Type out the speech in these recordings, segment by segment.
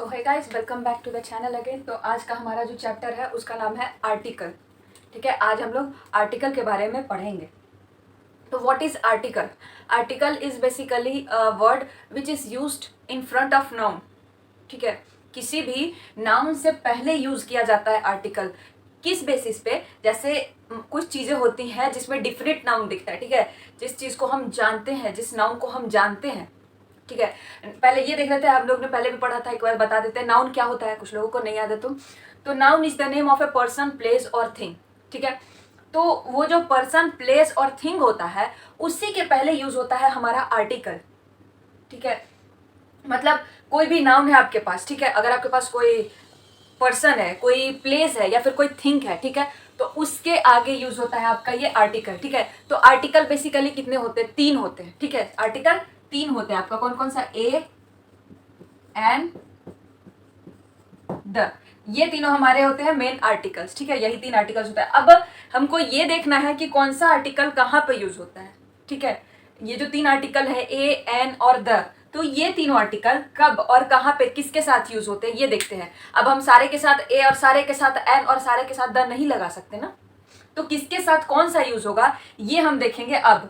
सो है guys, welcome back to the channel again. तो आज का हमारा जो चैप्टर है उसका नाम है आर्टिकल। ठीक है, आज हम लोग आर्टिकल के बारे में पढ़ेंगे। तो what is article? Article is basically a word which is used in front of noun. ठीक है, किसी भी नाउन से पहले यूज किया जाता है आर्टिकल। किस बेसिस पे? जैसे कुछ चीजें होती हैं जिसमें डिफिनिट नाउन दिखता है। ठीक है, जिस चीज को हम जानते हैं, जिस नाउन को हम जानते हैं। ठीक है, पहले ये देख लेते हैं, आप लोग ने पहले भी पढ़ा था, एक बार बता देते हैं नाउन क्या होता है, कुछ लोगों को नहीं याद है। तो noun is the name of a person, place और थिंग। ठीक है, तो वो जो पर्सन, प्लेस और थिंग होता है उसी के पहले यूज होता है हमारा आर्टिकल। ठीक है, मतलब कोई भी नाउन है आपके पास, ठीक है, अगर आपके पास कोई पर्सन है, कोई प्लेस है या फिर कोई थिंग है, ठीक है, तो उसके आगे यूज होता है आपका ये आर्टिकल। ठीक है, तो आर्टिकल बेसिकली कितने होते हैं? 3 होते हैं। ठीक है, आर्टिकल 3 होते हैं आपका। कौन कौन सा? ए, एन, द। ये तीनों हमारे होते हैं मेन आर्टिकल्स। ठीक है, यही 3 आर्टिकल्स होता है। अब हमको ये देखना है कि कौन सा आर्टिकल कहाँ पे यूज होता है। ठीक है, ये जो 3 आर्टिकल है ए, एन और द, तो ये तीनों आर्टिकल कब और कहाँ पे किसके साथ यूज होते हैं ये देखते हैं। अब हम सारे के साथ ए और सारे के साथ एन और सारे के साथ द नहीं लगा सकते ना, तो किसके साथ कौन सा यूज होगा ये हम देखेंगे अब।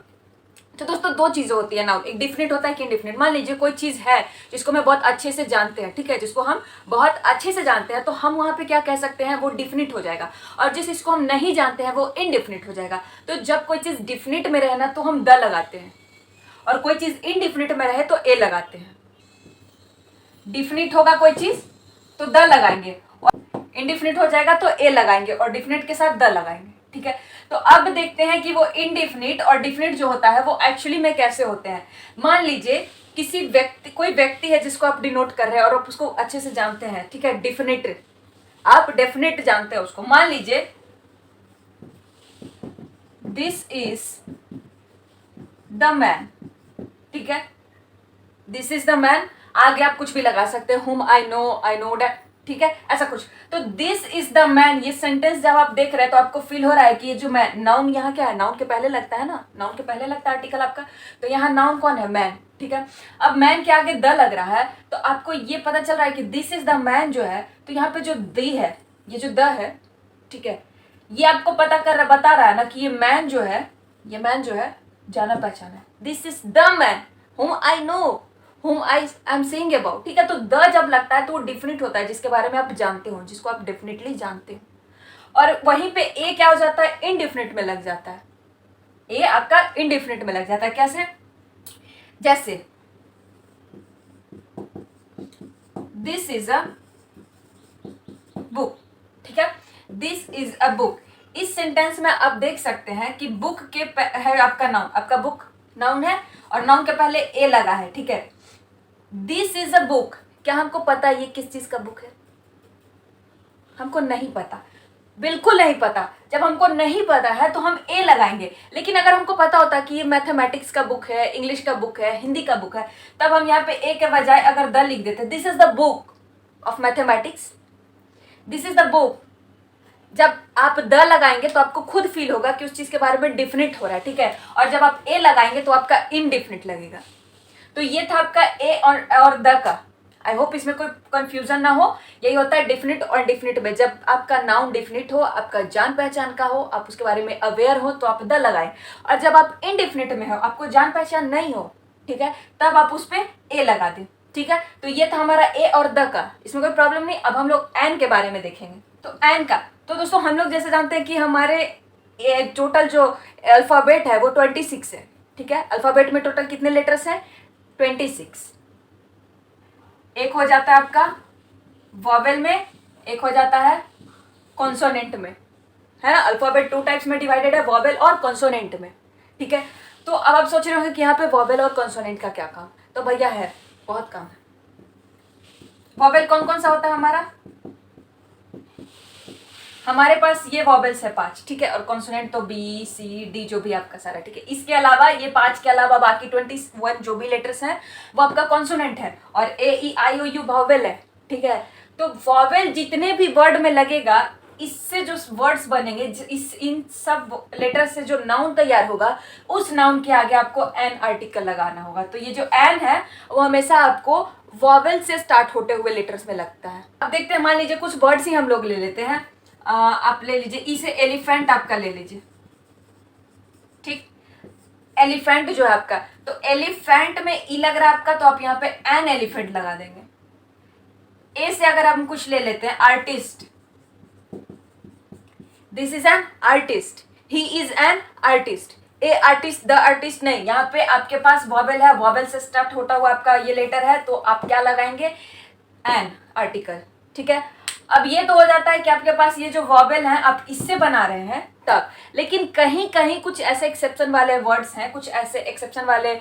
तो दोस्तों 2 चीजें होती है नाउन, एक डिफिनिट होता है कि इनडिफिनिट। मान लीजिए कोई चीज है जिसको मैं बहुत अच्छे से जानते हैं, ठीक है, जिसको हम बहुत अच्छे से जानते हैं, तो हम वहां पे क्या कह सकते हैं? वो डिफिनिट हो जाएगा। और जिस इसको हम नहीं जानते हैं वो इनडिफिनिट हो जाएगा। तो जब कोई चीज डिफिनिट में रहे ना तो हम द लगाते हैं, और कोई चीज इनडिफिनिट में रहे तो ए लगाते हैं। डिफिनिट होगा कोई चीज तो द लगाएंगे, और इनडिफिनिट हो जाएगा तो ए लगाएंगे, और डिफिनिट के साथ द लगाएंगे। ठीक है, तो अब देखते हैं कि वो इनडिफिनिट और डिफिनिट जो होता है वो एक्चुअली में कैसे होते हैं। मान लीजिए किसी व्यक्ति, कोई व्यक्ति है जिसको आप डिनोट कर रहे हैं और आप उसको अच्छे से जानते हैं। ठीक है, डिफिनिट, आप डेफिनेट जानते हैं उसको। मान लीजिए दिस इज द मैन। ठीक है, दिस इज द मैन, आगे आप कुछ भी लगा सकते हैं, हुम आई नो डैट। ठीक है, ऐसा कुछ। तो दिस इज द मैन, ये सेंटेंस जब आप देख रहे हैं तो आपको फील हो रहा है कि ये जो मैन, नाउन यहाँ क्या है? नाउन के पहले लगता है ना, नाउन के पहले लगता है आर्टिकल आपका। तो यहाँ नाउन कौन है? मैन। ठीक है, अब मैन के आगे द लग रहा है तो आपको ये पता चल रहा है कि दिस इज द मैन जो है, तो यहाँ पे जो दी है, ये जो द है, ठीक है, ये आपको बता रहा है ना कि ये मैन जो है, ये मैन जो है जाना पहचाना है। This is the man whom I know, whom I am saying about। ठीक है, तो द जब लगता है तो वो डिफिनिट होता है, जिसके बारे में आप जानते हो, जिसको आप डेफिनेटली जानते हो। और वहीं पे ए क्या हो जाता है? इनडिफिनिट में लग जाता है। ए आपका इनडिफिनिट में लग जाता है। कैसे? जैसे दिस इज अ बुक। ठीक है, दिस इज अ बुक। इस सेंटेंस में आप देख सकते हैं कि बुक के है आपका नाउन, आपका बुक नाउन है और नाउन के पहले ए लगा है। ठीक है, दिस इज अ बुक, क्या हमको पता है ये किस चीज का बुक है? हमको नहीं पता, बिल्कुल नहीं पता। जब हमको नहीं पता है तो हम ए लगाएंगे। लेकिन अगर हमको पता होता कि ये मैथमेटिक्स का बुक है, इंग्लिश का बुक है, हिंदी का बुक है, तब हम यहाँ पे ए के बजाय अगर द लिख देते, this is the book of mathematics, this is the book. जब आप द लगाएंगे तो आपको खुद फील होगा कि उस चीज के बारे में डिफिनिट हो रहा है। ठीक है, और जब आप ए लगाएंगे तो आपका इनडिफिनिट लगेगा। तो ये था आपका ए और द का। आई होप इसमें कोई कंफ्यूजन ना हो। यही होता है डिफिनिट और डिफिनिट में। जब आपका नाउन डिफिनिट हो, आपका जान पहचान का हो, आप उसके बारे में अवेयर हो, तो आप द लगाएं। और जब आप इनडिफिनिट में हो, आपको जान पहचान नहीं हो, ठीक है, तब आप उस पर ए लगा दें। ठीक है, तो ये था हमारा ए और द का, इसमें कोई प्रॉब्लम नहीं। अब हम लोग एन के बारे में देखेंगे। तो एन का, तो दोस्तों हम लोग जैसे जानते हैं कि हमारे टोटल जो अल्फाबेट है वो 26 है। ठीक है, अल्फाबेट में टोटल कितने लेटर्स हैं? 26। एक हो जाता है आपका वॉवेल में, एक हो जाता है कॉन्सोनेंट में, है ना। अल्फाबेट 2 टाइप्स में डिवाइडेड है, वॉवेल और कॉन्सोनेंट में। ठीक है, तो अब आप सोच रहे होंगे कि यहाँ पे वॉवेल और कॉन्सोनेंट का क्या काम? तो भैया है, बहुत काम है। वॉवेल कौन कौन सा होता है हमारे पास ये वॉवेल्स है 5। ठीक है, और कॉन्सोनेंट तो बी, सी, डी, जो भी आपका सारा। ठीक है, इसके अलावा ये 5 के अलावा बाकी 21 जो भी लेटर्स हैं वो आपका कॉन्सोनेंट है, और ए, ई, आई, ओ, यू वॉवेल है। ठीक है, तो वॉवेल जितने भी वर्ड में लगेगा, इससे जो वर्ड्स बनेंगे, इन सब लेटर से जो नाउन तैयार होगा, उस नाउन के आगे आपको एन आर्टिकल लगाना होगा। तो ये जो एन है वो हमेशा आपको वॉवेल से स्टार्ट होते हुए लेटर्स में लगता है। अब देखते हैं, मान लीजिए कुछ वर्ड्स ही हम लोग ले लेते हैं। आप ले लीजिए, ई से एलिफेंट आपका ले लीजिए, ठीक। एलिफेंट जो है आपका, तो एलिफेंट में ई लग रहा है आपका, तो आप यहाँ पे एन एलिफेंट लगा देंगे। ए से अगर हम कुछ ले लेते हैं, artist, this is an artist, he is an artist. A artist, the artist नहीं, यहाँ पे आपके पास वॉवेल है, वॉवेल से स्टार्ट होता हुआ आपका ये लेटर है, तो आप क्या लगाएंगे, एन आर्टिकल, ठीक है। अब ये तो हो जाता है कि आपके पास ये जो वॉवेल है आप इससे बना रहे हैं तब, लेकिन कहीं कहीं कुछ ऐसे एक्सेप्शन वाले वर्ड्स हैं, कुछ ऐसे एक्सेप्शन वाले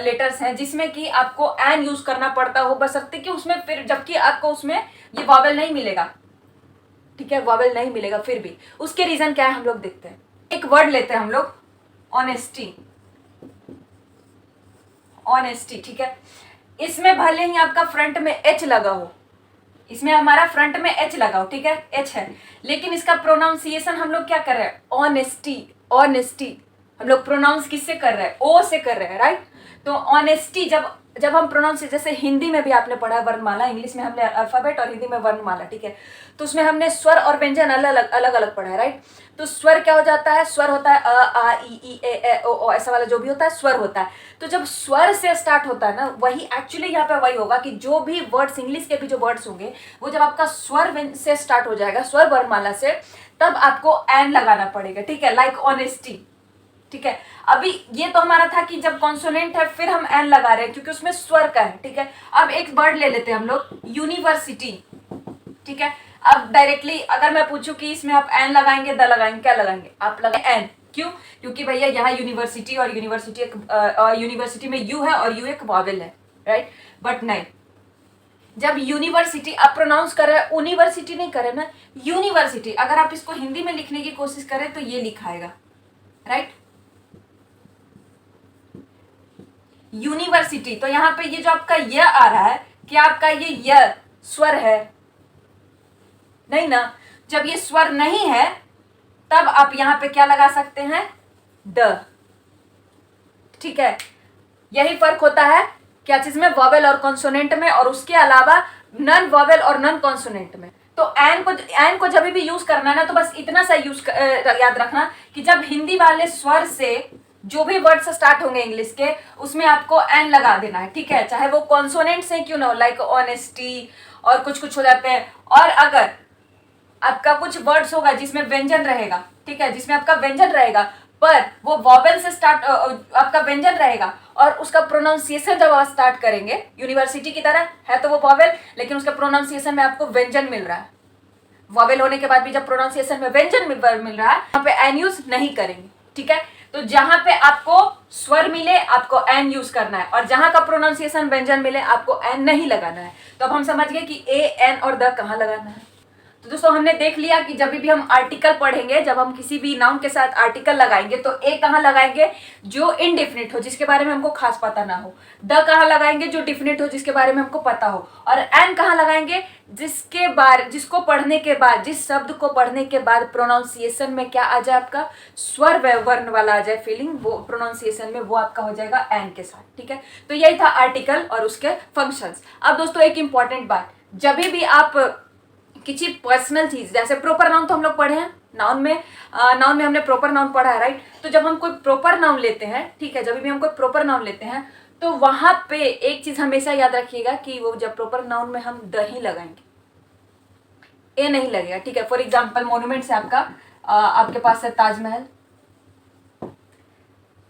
लेटर्स हैं जिसमें कि आपको एन यूज करना पड़ता हो, बशर्ते कि उसमें फिर, जबकि आपको उसमें ये वॉवेल नहीं मिलेगा, ठीक है, वॉवेल नहीं मिलेगा फिर भी। उसके रीजन क्या है हम लोग देखते हैं। एक वर्ड लेते हैं हम लोग, ऑनेस्टी, ऑनेस्टी, ठीक है। इसमें भले ही आपका फ्रंट में एच लगा हो, इसमें हमारा फ्रंट में एच लगा हो, ठीक है, एच है, लेकिन इसका प्रोनाउंसिएशन हम लोग क्या कर रहे हैं, ऑनेस्टी, ऑनेस्टी। हम लोग प्रोनाउंस किससे कर रहे हैं, ओ से कर रहे हैं, राइट। तो ऑनेस्टी जब हम प्रोनाउंस, जैसे हिंदी में भी आपने पढ़ा है वर्णमाला, इंग्लिश में हमने अल्फाबेट और हिंदी में वर्णमाला, ठीक है, तो उसमें हमने स्वर और व्यंजन अलग अलग पढ़ा है, राइट। तो स्वर क्या हो जाता है, स्वर होता है अ आ ई ए ओ ऐसा वाला जो भी होता है स्वर होता है। तो जब स्वर से स्टार्ट होता है ना, वही एक्चुअली यहाँ पे वही होगा कि जो भी वर्ड्स, इंग्लिश के भी जो वर्ड्स होंगे, वो जब आपका स्वर से स्टार्ट हो जाएगा, स्वर वर्णमाला से, तब आपको एन लगाना पड़ेगा, ठीक है, लाइक ऑनेस्टी, ठीक है। अभी ये तो हमारा था कि जब कॉन्सोनेंट है फिर हम एन लगा रहे हैं क्योंकि उसमें स्वर का है, ठीक है। अब एक वर्ड ले लेते हैं हम लोग, यूनिवर्सिटी, ठीक है। अब डायरेक्टली अगर मैं पूछूं कि इसमें आप एन लगाएंगे, द लगाएंगे, क्या लगाएंगे, आप लगाएंगे एन, क्यों, क्योंकि भैया यहाँ यूनिवर्सिटी और यूनिवर्सिटी एक यूनिवर्सिटी में यू है और यू एक वॉवेल है, राइट। बट नहीं, जब यूनिवर्सिटी आप प्रोनाउंस कर रहे हैं, यूनिवर्सिटी नहीं करे ना, यूनिवर्सिटी। अगर आप इसको हिंदी में लिखने की कोशिश करें तो ये लिखाएगा, राइट, यूनिवर्सिटी। तो यहाँ पे ये जो आपका य आ रहा है, क्या आपका ये य स्वर है, नहीं ना। जब ये स्वर नहीं है तब आप यहाँ पे क्या लगा सकते हैं, द, ठीक है। यही फर्क होता है क्या चीज में, वॉवेल और कॉन्सोनेंट में, और उसके अलावा नन वॉवेल और नन कॉन्सोनेंट में। तो एन को जब भी यूज करना है ना, तो बस इतना सा याद रखना कि जब हिंदी वाले स्वर से जो भी वर्ड से स्टार्ट होंगे इंग्लिश के, उसमें आपको एन लगा देना है, ठीक है, चाहे वो कॉन्सोनेंट से क्यों ना हो, लाइक ऑनेस्टी और कुछ हो जाते हैं। और अगर आपका कुछ वर्ड्स होगा जिसमें व्यंजन रहेगा, ठीक है, जिसमें आपका व्यंजन रहेगा, पर वो वॉवेल से स्टार्ट आपका व्यंजन रहेगा, और उसका प्रोनाउंसिएशन जब आप स्टार्ट करेंगे, यूनिवर्सिटी की तरह है तो वो वॉवेल, लेकिन उसका प्रोनाउंसिएशन में आपको व्यंजन मिल रहा है, वॉवेल होने के बाद भी जब प्रोनाउंसिएशन में व्यंजन मिल रहा है, वहां पे एन यूज नहीं करेंगे, ठीक है। तो जहां पे आपको स्वर मिले आपको एन यूज करना है, और जहां का प्रोनाउंसिएशन व्यंजन मिले आपको एन नहीं लगाना है। तो अब हम समझ गए कि ए, एन और द कहाँ लगाना है। तो दोस्तों हमने देख लिया कि जब भी हम आर्टिकल पढ़ेंगे, जब हम किसी भी नाउन के साथ आर्टिकल लगाएंगे, तो ए कहाँ लगाएंगे, जो इनडिफिनिट हो, जिसके बारे में हमको खास पता ना हो। द कहाँ लगाएंगे, जो डिफिनिट हो, जिसके बारे में हमको पता हो। और एन कहाँ लगाएंगे, जिसको पढ़ने के बाद, जिस शब्द को पढ़ने के बाद प्रोनाउंसिएशन में क्या आ जाए, आपका स्वर वर्ण वाला आ जाए फीलिंग, वो प्रोनाउंसिएशन में वो आपका हो जाएगा एन के साथ, ठीक है। तो यही था आर्टिकल और उसके फंक्शंस। अब दोस्तों एक इंपॉर्टेंट बात, जब भी आप किसी पर्सनल चीज, जैसे प्रॉपर नाउन तो हम लोग पढ़े हैं, नाउन में हमने प्रॉपर नाउन पढ़ा है, राइट। तो जब हम कोई प्रॉपर नाउन लेते हैं, ठीक है, जब भी हम कोई प्रॉपर नाउन लेते हैं, तो वहां पे एक चीज हमेशा याद रखिएगा कि वो जब प्रॉपर नाउन में हम द ही लगाएंगे, ए नहीं लगेगा, ठीक है। फॉर एग्जाम्पल मोन्यूमेंट से आपके पास है ताजमहल,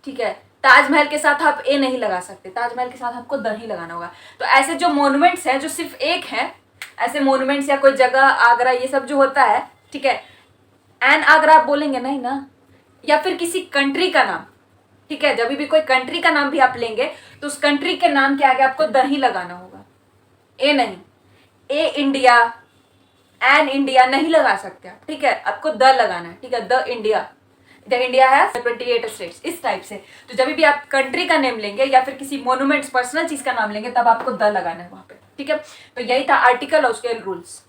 ठीक है, ताजमहल के साथ आप ए नहीं लगा सकते, ताजमहल के साथ आपको द ही लगाना होगा। तो ऐसे जो मोन्यूमेंट्स हैं जो सिर्फ एक है, ऐसे मोन्यूमेंट्स या कोई जगह, आगरा, ये सब जो होता है, ठीक है, एन आगरा आप बोलेंगे नहीं ना, या फिर किसी कंट्री का नाम, ठीक है, जब भी कोई कंट्री का नाम भी आप लेंगे तो उस कंट्री के नाम के आगे आपको द ही लगाना होगा, ए नहीं। ए इंडिया, एन इंडिया नहीं लगा सकते आप, ठीक है, आपको द लगाना है, ठीक है, द इंडिया है 28 स्टेट्स, इस टाइप से। तो जब भी आप कंट्री का नेम लेंगे या फिर किसी मोन्यूमेंट्स पर्सनल चीज का नाम लेंगे, तब आपको द लगाना है वहां पे, ठीक है। तो यही था आर्टिकल और उसके रूल्स।